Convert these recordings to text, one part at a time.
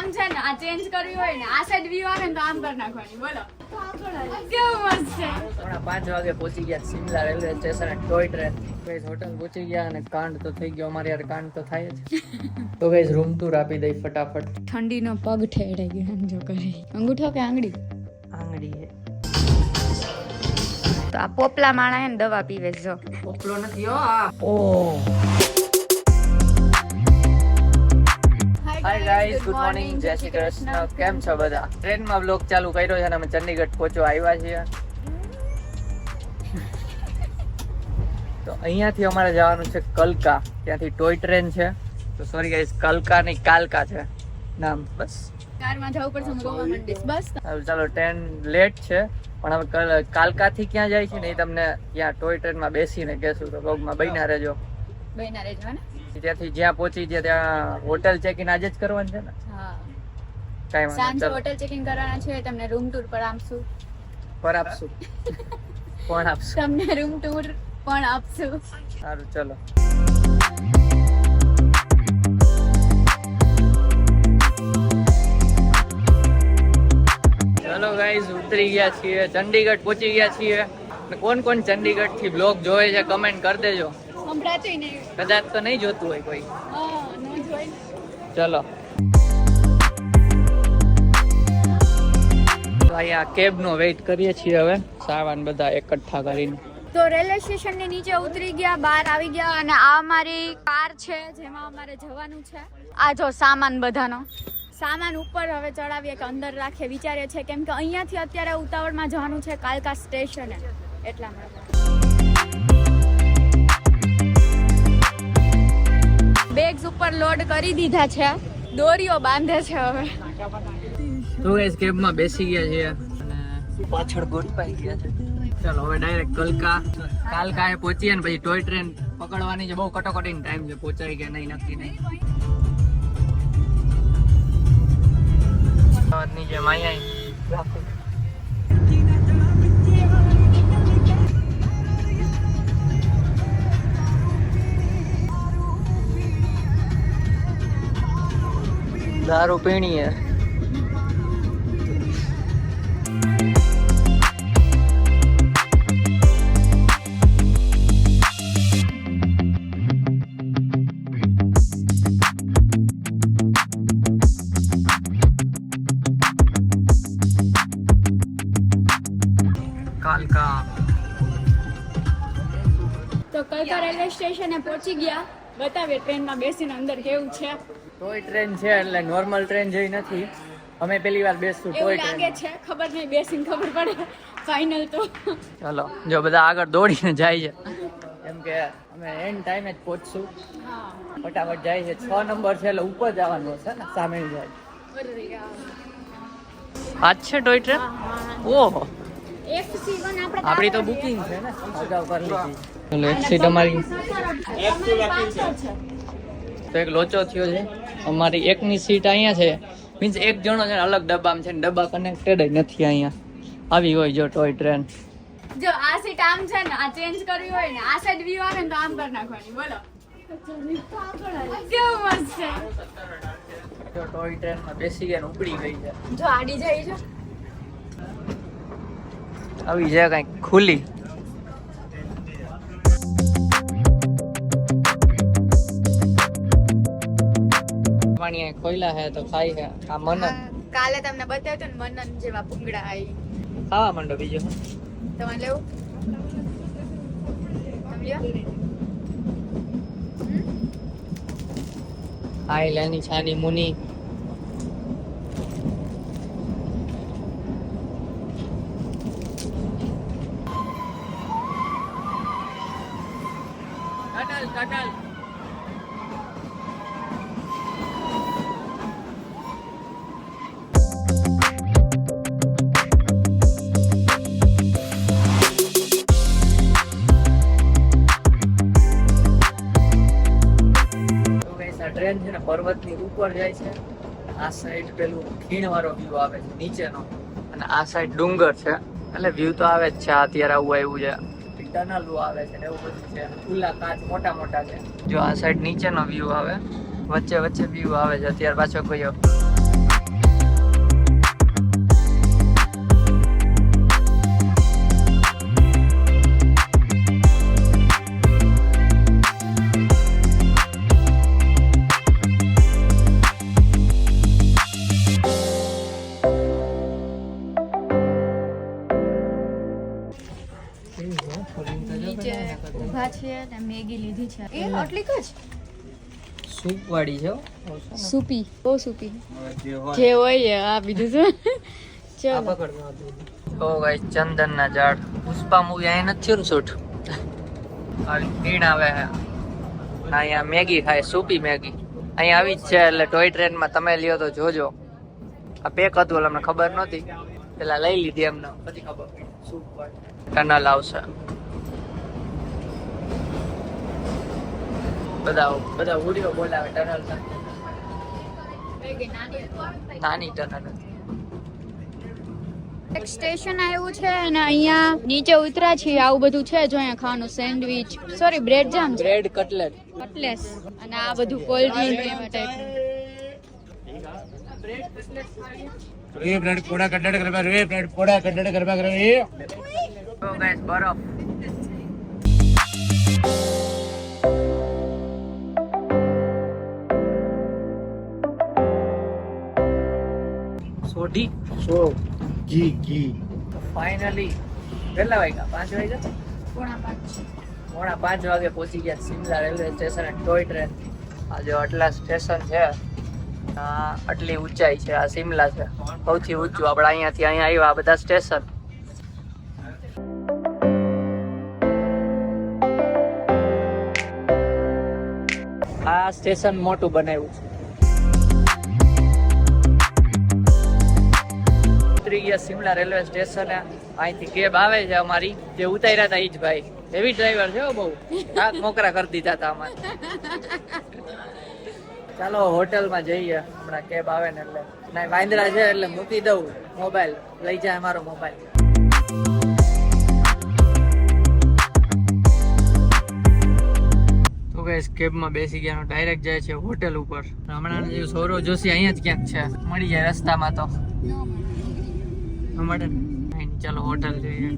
આમ છે ને આ ચેન્જ કરવી હોય ને આ સાઈડ વ્યૂ આવે ને તો આમ કરી નાખવાની બોલો કેવું મસ્ત છે. હમણાં 5 વાગે પહોંચી ગયા Shimla railway station toy train. Guys hotel પહોંચી ગયા અને કાંડ તો થઈ ગયો અમારે યાર કાંડ તો થાય જ. તો ગાઈસ રૂમ ટૂર આપી દઈ ફટાફટ. ઠંડીનો પગ ઠેડાઈ ગયો સમજો કરી અંગૂઠો કે આંગળી આંગળી હે તો આ પોપલા માણા હે ને દવા પીવે જો પોપલો નથી હો આ. ઓ હાય ગાઈસ ગુડ મોર્નિંગ જય શ્રી કૃષ્ણ. કેમ છો બધા? ટ્રેનમાં બ્લોગ ચાલુ કર્યો છે અને અમે ચંદીગઢ પહોંચવા આવ્યા છીએ. તો અહીંયાથી અમારે જવાનું છે કલકા. ત્યાંથી ટોય ટ્રેન છે. તો સોરી ગાઈસ કલકા નહીં કાલકા છે નામ. બસ કારમાં જવું પડશે હું રોવા માંડીશ બસ. ચાલો ટ્રેન લેટ છે પણ હવે કાલકા થી ક્યાં જાય છે ને એ તમને ત્યાં ટોય ટ્રેન માં બેસીને કહેશું. તો બ્લોગમાં બન્યા રહેજો. બહેના રેજો ને. ત્યાંથી જ્યાં પહોંચી ગયા ત્યાં હોટેલ ચેક ઇન આજે જ કરવાનું છે ને. હા કાઈ વાંધો સાંજે નહીં. હોટેલ ચેક ઇન કરવાના છે તમને રૂમ ટૂર પર આપશું પર આપશું કોણ આપશું તમને રૂમ ટૂર પણ આપશું. સારું ચલો. ચલો ગાઈઝ ઉતરી ગયા છીએ ચંદીગઢ પહોંચી ગયા છીએ. કોણ કોણ ચંદીગઢ થી બ્લોગ જોવે છે કમેન્ટ કરી દેજો. સંભળાતું નહીં. કદાચ તો નહીં જોતું હોય કોઈ. હા નો જોઈ. ચલો અહીંયા કેબ નો વેઇટ કરીએ છીએ હવે સામાન બધા એકઠા કરીને. તો રેલવે સ્ટેશન ની નીચે ઉતરી ગયા બહાર આવી ગયા અને આ અમારી કાર છે જેમાં અમારે જવાનું છે. આ જો સામાન બધાનો સામાન ઉપર હવે ચડાવીએ કે અંદર રાખીએ વિચારીએ છે કેમ કે અહીંયાથી અત્યારે ઉતાવળમાં જવાનું છે કાલકા સ્ટેશને એટલા માટે. બેગ્સ ઉપર લોડ કરી દીધા છે દોરીઓ બાંધે છે હવે. તો ગાઈસ કેબમાં બેસી ગયા છીએ અને પાછળ ગોઠવાઈ ગયા છે. ચલો હવે ડાયરેક્ટ કાલકા પહોંચીએ ને પછી ટોય ટ્રેન પકડવાની છે. બહુ કટોકટીનો ટાઈમ છે પહોંચાઈ ગયા નહીં નક્કી નહીં. ની જેમ અહીંયા ટ્રાફિક. દારૂ પીણી હે. તો કલકા રેલવે સ્ટેશને પહોંચી ગયા. બતાવીએ ટ્રેનમાં બેસીને અંદર કેવું છે. ટોય ટ્રેન છે એટલે નોર્મલ ટ્રેન જેવી નથી. અમે પહેલી વાર બેસશું એવું ટોય લાગે ટ્રેન. છે ખબર નહીં બેસીને ખબર પડે ફાઇનલ તો. ચલો જો બધા આગળ દોડીને જાય છે કેમ કે અમે એન્ડ ટાઈમે જ પહોંચશું. હા ફટાફટ જાય છે. 6 નંબર છે એટલે ઉપર જવાનું છે ને સામે જાય. આજ છે ટોય ટ્રેન. ઓહો FC1 આપણી તો બુકિંગ છે ને અગાઉ કરી લીધી. ચલો એક સીટ અમારી તો એક લોચો થયો છે. અમારી એકની સીટ અહીંયા છે મીન્સ એક જણો છે અલગ ડબ્બામાં છે ને ડબ્બા કનેક્ટેડ જ નથી અહીંયા. આવી હોય જો ટોય ટ્રેન. જો આ સીટ આમ છે ને આ ચેન્જ કરવી હોય ને આ સાઈડ વ્યૂ આવે ને તો આમ કરી નાખવાની બોલો કેવું મસ્ત છે. જો ટોય ટ્રેનમાં બેસી ગયા ને ઉપડી ગઈ છે. જો આડી જાય છે આવી છે કઈક ખુલ્લી. પાણી ખોઈલા હે તો ખાઈ હે. આ મનન કાલે તમને બતાવ્યું હતું ને મનન જેવા ભૂંગળા આવી ખાવા માંડો બીજો. તમારે લેવું તમે લ્યો. આઈ લેની છાની મુની. કટલ ટ્રેન છે ને પર્વતની ઉપર જાય છે. આ સાઈડ પેલું ખીણ વાળો વ્યૂ આવે છે નીચેનો અને આ સાઈડ ડુંગર છે એટલે વ્યૂ તો આવે જ છે. અત્યારે આવું આવ્યું છે ટનલ આવે છે ને એવું બધું છે. ખુલ્લા કાચ મોટા મોટા છે. જો આ સાઈડ નીચેનો વ્યૂ આવે વચ્ચે વ્યૂ આવે છે. અત્યારે પાછો કોઈ ને મેગી લીધી છે એ આટલીક જ સૂપ વાળી છે સૂપી બહુ સૂપી જે હોય આ બીજું શું ચલો તો ગાઈસ ચંદન ના ઝાડ પુષ્પા મૂવી અહીં નથી થયું શૂટ આવી ખીણ આવે અહીંયા મેગી ખાય સૂપી મેગી અહીંયા આવી જ છે એટલે ટોય ટ્રેનમાં તમે લ્યો તો જોજો આ પેક હતું અમને ખબર નહોતી પેલા લઈ લીધી એમને પછી ખબર સૂપ ટનલ આવશે બધા વિડીયો બોલાવે ટનલ નાની ટનલ એક સ્ટેશન આવ્યું છે અને અહીંયા નીચે ઉતરા છીએ આવું બધું છે જો અહીંયા ખાવાનું સેન્ડવિચ સોરી બ્રેડ જામ બ્રેડ કટલેટ કટલેસ અને આ બધું કોલ્ડ ડ્રિંક એવા ટાઈપ ये ब्रेड कोड़ा कटड़ करवा रे ब्रेड कोड़ा कटड़ करवा करे ये તો ગાઈસ બરફ સોઢી सो घी ફાઇનલી કેટલા વાગ્યા 5 વાગ્યા પોણા 5 5 વાગે પહોંચી ગયા સિમલા રેલવે સ્ટેશન અને ટોય ટ્રેન આ જો આટલા સ્ટેશન છે આટલી ઊંચાઈ છે આ સિમલા છે સૌથી ઊંચું આપણે અહીંયાથી અહીંયા આવ્યા આ બધા સ્ટેશન આ સ્ટેશન મોટું બનાવ્યું છે ઉતરી ગયા સિમલા રેલવે સ્ટેશન અહીંથી કેબ આવે છે અમારી જે ઉતાર્યા હતા ઈ જ ભાઈ હેવી ડ્રાઈવર છે બહુ થાક મોકરા કરી દીધા હતા અમારે ચાલો હોટલમાં જઈએ હમણાં કેબ આવે ને એટલે ના વાંદરા છે એટલે મૂકી દઉં મોબાઈલ લઈ જાય અમારો મોબાઈલ તો ગાઈસ કેબમાં બેસી ગયા ડાયરેક્ટ જાય છે હોટેલ ઉપર હમણાં જે સૌરવ જોશી અહીંયા જ ક્યાંક છે મળી જાય રસ્તામાં તો ન મળે ને ચાલો હોટલ જોઈએ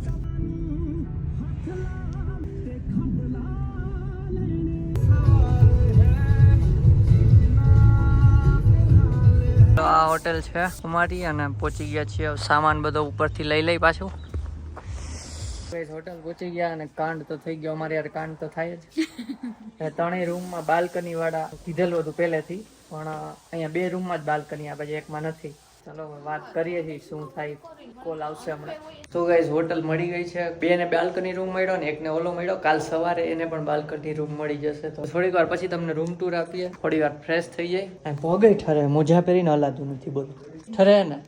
તો આ હોટેલ છે અમારી અને પહોંચી ગયા છીએ સામાન બધો ઉપરથી લઈ પાછું હોટેલ પહોંચી ગયા અને કાંડ તો થઈ ગયો અમારે યાર કાંડ તો થાય જ ત્રણેય રૂમમાં બાલ્કની વાળા કીધેલું હતું પહેલેથી પણ અહીંયા 2 રૂમમાં જ બાલ્કની આપે છે એકમાં નથી ચાલો વાત કરીએ છીએ શું થાય કોલ આવશે હમણાં તો ગાઈઝ હોટલ મળી ગઈ છે 2 ને બાલ્કની રૂમ મળ્યો ને એકને ઓલો મળ્યો કાલ સવારે એને પણ બાલ્કની રૂમ મળી જશે તો થોડીક વાર પછી તમને રૂમ ટૂર આપીએ થોડી વાર ફ્રેશ થઈ જાય પગે ઠરે મોજા પહેરીને હલાતું નથી બોલો ઠરે ને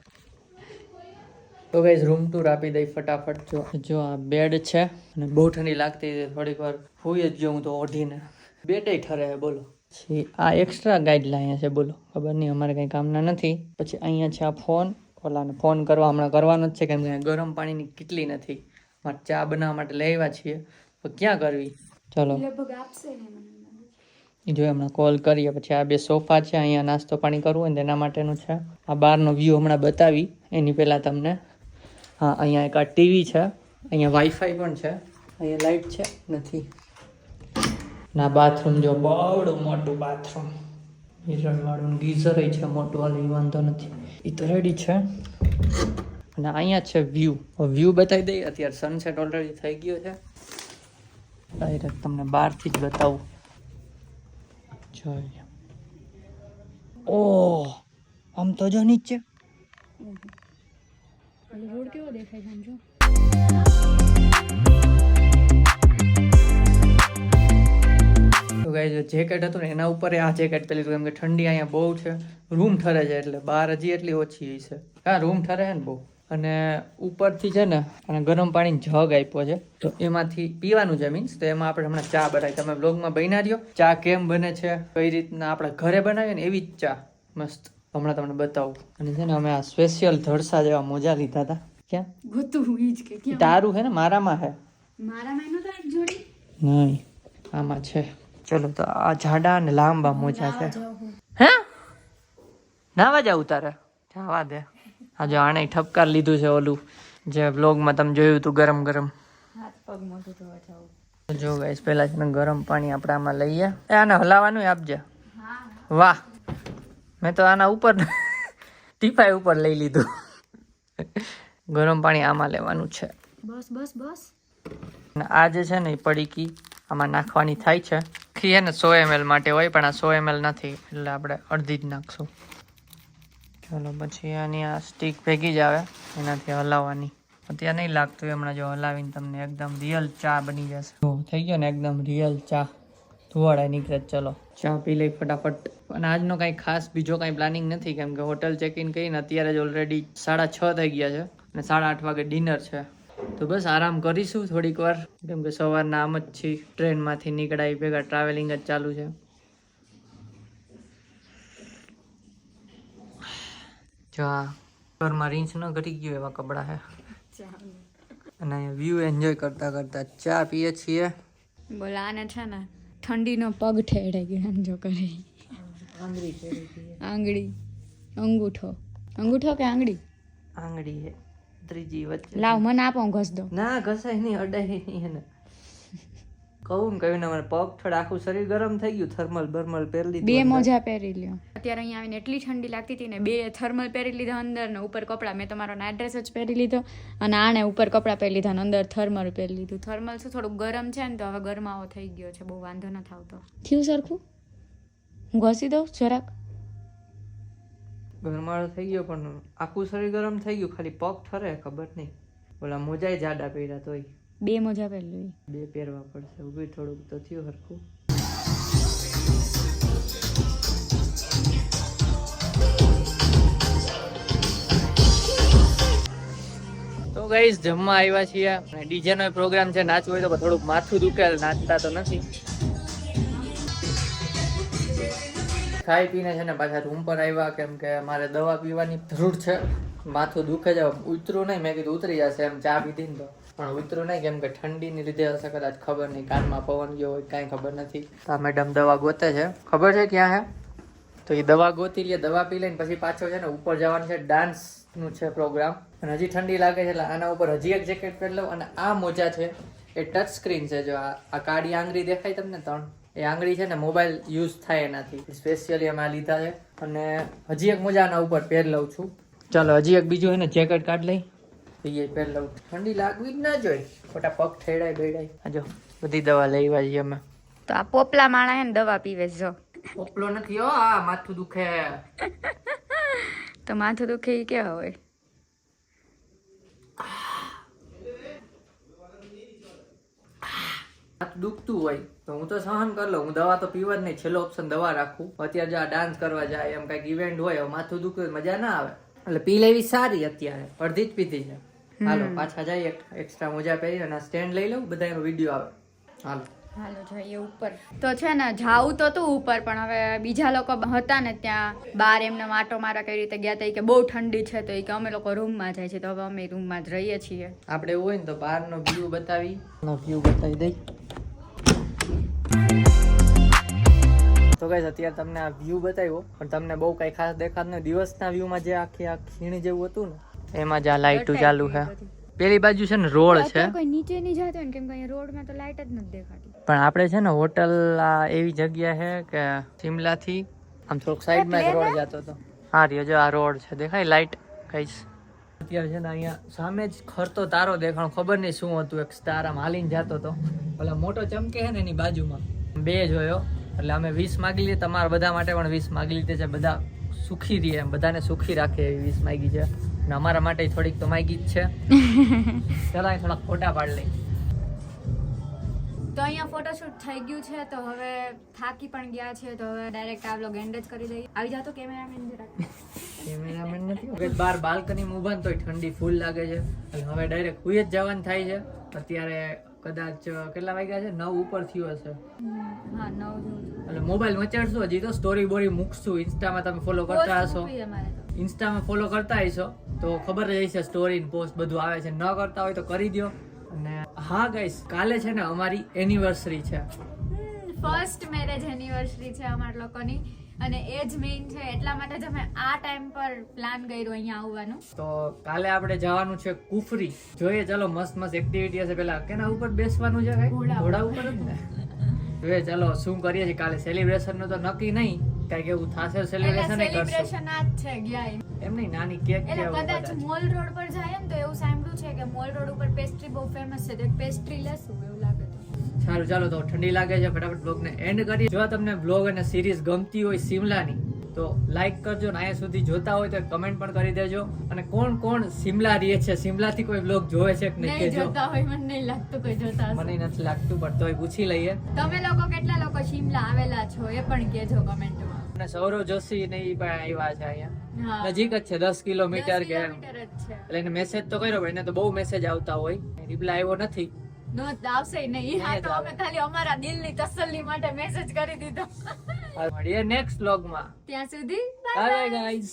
તો ગાઈઝ રૂમ ટૂર આપી દઈ ફટાફટ જો આ બેડ છે અને બહુ ઠંડી લાગતી હતી થોડીક વાર હોઈ જ જો હું તો ઓઢીને બેડે ઠરે બોલો પછી આ એક્સ્ટ્રા ગાઈડલાઈન છે બોલો ખબર નહીં અમારે કંઈ કામના નથી પછી અહીંયા છે આ ફોન ઓલાને ફોન કરવા હમણાં કરવાનો જ છે કેમ કે ગરમ પાણીની કેટલી નથી મારે ચા બનાવવા માટે લઈ આવ્યા છીએ તો ક્યાં કરવી ચલો જો હમણાં કોલ કરીએ પછી આ 2 સોફા છે અહીંયા નાસ્તો પાણી કરવું હોય ને તેના માટેનું છે આ બહારનો વ્યૂ હમણાં બતાવી એની પહેલાં તમને હા અહીંયા એક આ ટીવી છે અહીંયા વાઈફાઈ પણ છે અહીંયા લાઇટ છે નથી ના બાથરૂમ જો બહુ મોટું બાથરૂમ મિરર વાળું ગીઝર છે મોટું વાળું વાંધો નથી એ તો રેડી છે અને અહીંયા છે વ્યૂ બતાવી દઈએ અત્યારે સનસેટ ઓલરેડી થઈ ગયો છે ડાયરેક્ટ તમને બહારથી જ બતાવું જોઈએ ઓહ આમ તો જો નીચે રોડ કેવો દેખાય છે સમજો તો ગાઈઝ જેકેટ હતું ને એના ઉપર આ જેકેટ પેલી કેમ કે ઠંડી અહીંયા બહુ છે રૂમ ઠરે છે એટલે બહાર હજી એટલી ઓછી છે હા રૂમ ઠરે છે ને બહુ અને ઉપરથી છે ને અને ગરમ પાણીનો જગ આપ્યો છે તો એમાંથી પીવાનું છે મીન્સ તો એમાં આપણે હમણાં ચા બનાવી તમે બ્લોગમાં બન્યા રહ્યો ચા કેમ બને છે કઈ રીતના આપણે ઘરે બનાવીએ ને એવી જ ચા મસ્ત હમણાં તમને બતાવું અને છે ને અમે આ સ્પેશિયલ ધડસા જેવા મોજા લીધા હતા ક્યાં ગોતું ઈ જ કે ક્યાં તારું છે ને મારામાં છે મારામાં એનો તો એક જોડી નહીં આમાં છે ચલો તો આ જાડા અને લાંબા મોજા છે હે નાવા જાવ તારે જવા દે આ જો આને ઠપકાર લીધું છે ઓલું જે વ્લોગમાં તમે જોયું હતું ગરમ હાથ પગ મોઢું ધોવા જાવ જો ગાઈસ પહેલા છે ને ગરમ પાણી આપણે આમાં લઈએ આને હલાવવાનું આપજે હા વાહ મેં તો આના ઉપર ટીપાઈ ઉપર લઈ લીધું ગરમ પાણી આમાં લેવાનું છે બસ બસ બસ અને આ જે છે ને એ પડીકી આમાં નાખવાની થાય છે. આખી ને 100 ml માટે હોય પણ આ 100 ml નથી એટલે આપણે અડધી જ નાખશું. ચલો પછી આની આ સ્ટીક ભેગી જ આવે એનાથી હલાવવાની. અત્યારે નહીં લાગતું હમણાં જો હલાવીને તમને એકદમ રિયલ ચા બની જશે. થઈ ગયો ને એકદમ રિયલ ચા. ધુવાડા નીકળે. ચલો ચા પી લઈ ફટાફટ. અને આજનો કાંઈ ખાસ બીજો કાંઈ પ્લાનિંગ નથી કેમ કે હોટલ ચેક ઇન કરીને અત્યારે જ ઓલરેડી 6:30 થઈ ગયા છે અને 8:30 વાગે ડિનર છે. તો બસ આરામ કરીશું થોડીક વાર કેમ કે સવારના આમ જ છીએ. ટ્રેનમાંથી નીકળાય ભેગા ટ્રાવેલિંગ જ ચાલુ છે. જો આ ઘરમાં રીંછ ન ઘટી ગયું એવા કપડાં છે અને અહીંયા વ્યૂ એન્જોય કરતા કરતા ચા પીએ છીએ. બોલા આને છે ને ઠંડીનો પગ ઠેડે ગયો એમ જો કરે. આંગળી અંગૂઠો અંગૂઠો કે આંગળી આંગળી હે ત્રીજી વચ્ચે. લાવ મને આપો ઘસ દો. ના ઘસાય નહીં અડાય નહીં એને કહું કહ્યું ને મને પગ થોડા આખું શરીર ગરમ થઈ ગયું. થર્મલ બર્મલ પહેરી લીધું. 2 મોજા પહેરી લ્યો. અત્યારે અહીંયા આવીને એટલી ઠંડી લાગતી હતી ને 2 થર્મલ પહેરી લીધા અંદર ને ઉપર કપડાં. મેં તમારો નાઇટ ડ્રેસ જ પહેરી લીધો અને આને ઉપર કપડાં પહેરી લીધા ને અંદર થર્મલ પહેરી લીધું. થર્મલ શું થોડુંક ગરમ છે ને તો હવે ગરમાવો થઈ ગયો છે. બહુ વાંધો નથી આવતો. થયું સરખું? હું ઘસી દઉં જરાક. ગરમાળો થઈ ગયો પણ આખું શરીર ગરમ થઈ ગયું. ખાલી પગ ઠરે ખબર નહીં. ઓલા મોજાય જાડા પહેર્યા તોય 2 મોજા પહેરી 2 પહેરવા પડશે. ઉભી થોડુંક તો થયું હરખું. તો ગાઈસ જમવા આવ્યા છીએ અને ડીજે નો પ્રોગ્રામ છે. નાચવું હોય તો થોડુંક માથું દુખે. નાચતા તો નથી. ખાઈ પીને છે ને પાછા રૂમ પર આવ્યા કેમ કે મારે દવા પીવાની જરૂર છે. માથું દુખે છે. ઉતરું નહીં. મેં કીધું ઉતરી જશે એમ ચા પીધી ને તો પણ ઉતરું નહીં કેમ કે ઠંડીની લીધે હશે કદાચ. ખબર નહીં. કાનમાં પવન ગયો હોય કાંઈ ખબર નથી. આ મેડમ દવા ગોતે છે. ખબર છે ક્યાં હે તો એ દવા ગોતી લે. દવા પી લઈને પછી પાછો છે ને ઉપર જવાનું છે. ડાન્સનું છે પ્રોગ્રામ અને હજી ઠંડી લાગે છે એટલે આના ઉપર હજી એક જેકેટ પહેરી લઉં. અને આ મોજા છે એ ટચ સ્ક્રીન છે. જો આ કાળી આંગળી દેખાય તમને 3 એ આંગળી છે ને મોબાઈલ યુઝ થાય એનાથી. સ્પેશિયલી અમે આ લીધા છે અને હજી એક મોજા આના ઉપર પહેરી લઉં છું. ચાલો હજી એક બીજું છે ને જેકેટ કાઢ લઈ એ પહેરી લઉં. ઠંડી લાગવી જ ના જોઈએ. ખોટા પગ ઠેડાય બેડાય. જો બધી દવા લેવા છીએ અમે. તો આ પોપલા માણા હે ને દવા પીવે જો. પોપલો નથી હો. આ માથું દુખે. તો માથું દુખે ઈ કેવા હોય? દુખતું હોય તો હું તો સહન કરી લઉં. હું દવા તો પીવા જ નહીં. છેલ્લો ઓપ્શન દવા રાખું. અત્યારે જો ડાન્સ કરવા જાય એમ કઈક ઇવેન્ટ હોય માથું દુખતું મજા ના આવે એટલે પી લેવી સારી. અત્યારે અડધી જ પીધી છે. હાલો પાછા જઈએ. એક્સ્ટ્રા મોજા પહેરી અને સ્ટેન્ડ લઈ લઉં. બધા એનો વિડીયો આવે. હાલો હાલો જઈએ ઉપર. તો છે ને જાવું તો તું ઉપર પણ હવે બીજા લોકો હતા ને ત્યાં બહાર એમને માટો મારા કઈ રીતે ગયા હતા કે બહુ ઠંડી છે તો કે અમે લોકો રૂમમાં જાય છે તો હવે અમે રૂમમાં જ રહીએ છીએ. આપણે એવું હોય ને તો બહારનો વ્યૂ બતાવી દઈ. તો ગાઈસ અત્યારે તમને આ વ્યૂ બતાવ્યો પણ તમને બહુ કઈ ખાસ દેખાત નહીં. દિવસના વ્યૂમાં જે આખી આ ખીણ જેવું હતું ને એમાં જ આ લાઇટો ચાલુ છે. પેલી બાજુ છે ને રોડ છે. કોઈ નીચે નહીં જતો ને કેમ કે અહીંયા રોડમાં તો લાઇટ જ નથી દેખાતી. પણ આપણે છે ને હોટલ એવી જગ્યા છે કે શિમલા થી આમ થોડુંક સાઈડમાં એક રોડ જતો હતો. હા રહ્યો જો આ રોડ છે દેખાય લાઇટ કઈશ. અત્યારે છે ને અહીંયા સામે જ ખરતો તારો દેખાણો. ખબર નહીં શું હતું. એક સ્ટાર આમ હાલીને જતો હતો. ઓલા મોટો ચમકે છે ને એની બાજુમાં 2 જોયો એટલે અમે 20 માગી લીધી. તમારા બધા માટે પણ 20 માગી લીધી છે. બધા સુખી રહે એમ બધાને સુખી રાખે એવી 20 માગી છે અને અમારા માટે થોડીક તો માગી જ છે. ચાલો થોડા ફોટા પાડી લઈ. તો અહીંયા ફોટોશૂટ થઈ ગયું છે તો હવે થાકી પણ ગયા છે તો હવે ડાયરેક્ટ આ વ્લોગ એન્ડ જ કરી દઈએ. આવી જાતો કેમેરામેન જરાક. કેમેરામેન નથી. બહાર બાલ્કનીમાં ઊભા ને તોય ઠંડી ફૂલ લાગે છે એટલે હવે ડાયરેક્ટ હુઈ જ જવાનું થાય છે. અત્યારે કદાચ કેટલા વાગ્યા છે? 9 ઉપર થયું હશે. હા 9 જેવું. એટલે મોબાઈલ મચાડશું હજી તો સ્ટોરી બોરી મૂકશું. ઇન્સ્ટામાં તમે ફોલો કરતા હશો. ઇન્સ્ટામાં ફોલો કરતા હશો તો ખબર જ હશે. સ્ટોરી પોસ્ટ બધું આવે છે. ન કરતા હોય તો કરી દો. અને હા ગાઈસ કાલે છે ને અમારી એનિવર્સરી છે. ફર્સ્ટ મેરેજ એનિવર્સરી છે અમારા લોકોની અને એ જ મેઇન છે. એટલા માટે જ અમે આ ટાઈમ પર પ્લાન કર્યો અહીંયા આવવાનું. તો કાલે આપણે જવાનું છે કુફરી. જોઈએ ચલો મસ્ત મસ્ત એક્ટિવિટી હશે. પેલા કેના ઉપર બેસવાનું છે? ઘોડા ઉપર જ ને. જોઈએ ચલો શું કરીએ છીએ કાલે. સેલિબ્રેશન નું તો નક્કી નહીં. કઈક એવું થશે સેલિબ્રેશન એ કરશું. સેલિબ્રેશન આ જ છે ગયા એમ નહીં નાની કેક એટલે કદાચ મોલ રોડ પર જાય ને તો એવું સાંભળ્યું છે કે મોલ રોડ ઉપર પેસ્ટ્રી બહુ ફેમસ છે તો એક પેસ્ટ્રી લેશું એવું લાગે છે. સારું ચાલો તો ઠંડી લાગે છે, ફટાફટ બ્લોગ ને એન્ડ કરીએ. જો તમને બ્લોગ અને સિરીઝ ગમતી હોય સિમલાની તો લાઈક કરજો ને અહીંયા સુધી જોતા હોય તો કમેન્ટ પણ કરી દેજો. અને કોણ કોણ સિમલા રહે છે, સિમલાથી કોઈ બ્લોગ જોવે છે કે નહીં નહીં કહેજો. જોતા હોય મને નહીં લાગતું કોઈ જોતા હશે. મને નથી લાગતું પણ તોય પૂછી લઈએ. તમે લોકો કેટલા લોકો શિમલા આવેલા છો એ પણ કહેજો કમેન્ટમાં. અને સૌરવ જોશી ને ઈ પણ આવ્યા છે અહીંયા, હા નજીક જ છે 10 કિલોમીટર 10 કે કિલોમીટર જ છે. એટલે એને મેસેજ તો કર્યો પણ એને તો બહુ મેસેજ આવતા હોય, રિપ્લાય આવ્યો નથી. નો આવશે નહીં. હા નહીં જ તો આવે. અમે ખાલી અમારા દિલની તસલ્લી માટે મેસેજ કરી દીધો. હવે મળીએ નેક્સ્ટ વ્લોગમાં. ત્યાં સુધી બાય ગાઈઝ.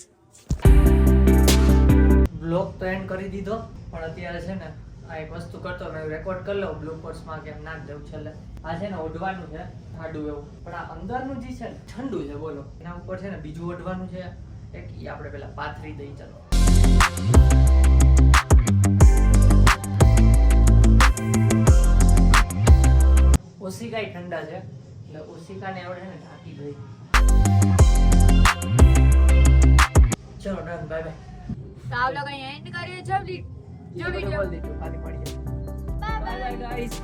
વ્લોગ તો એન્ડ કરી દીધો પણ અત્યારે છે ને આ એક વસ્તુ કરતો મેં રેકોર્ડ કરી લઉં બ્લુપર્સમાં કે નાખ દઉં છેલ્લે. આ છે ને ઓઢવાનું છે ઠાડું એવું, પણ આ અંદરનું જે છે ને ઠંડુ છે. બોલો એના ઉપર છે ને બીજું ઓઢવાનું છે એક, ઈ આપણે પેલા પાથરી દઈ. ચાલો ઓશિકા ઠંડા છે એટલે ઓશિકાને આવડે ને ઢાંકી દઈ. ચલો ડન, બાય બાય. તો આ લોકો અહીં એન્ડ કરીએ. જો વિડિયો બોલ દીધું, ખાલી મળીએ. Bye bye bye. Bye guys.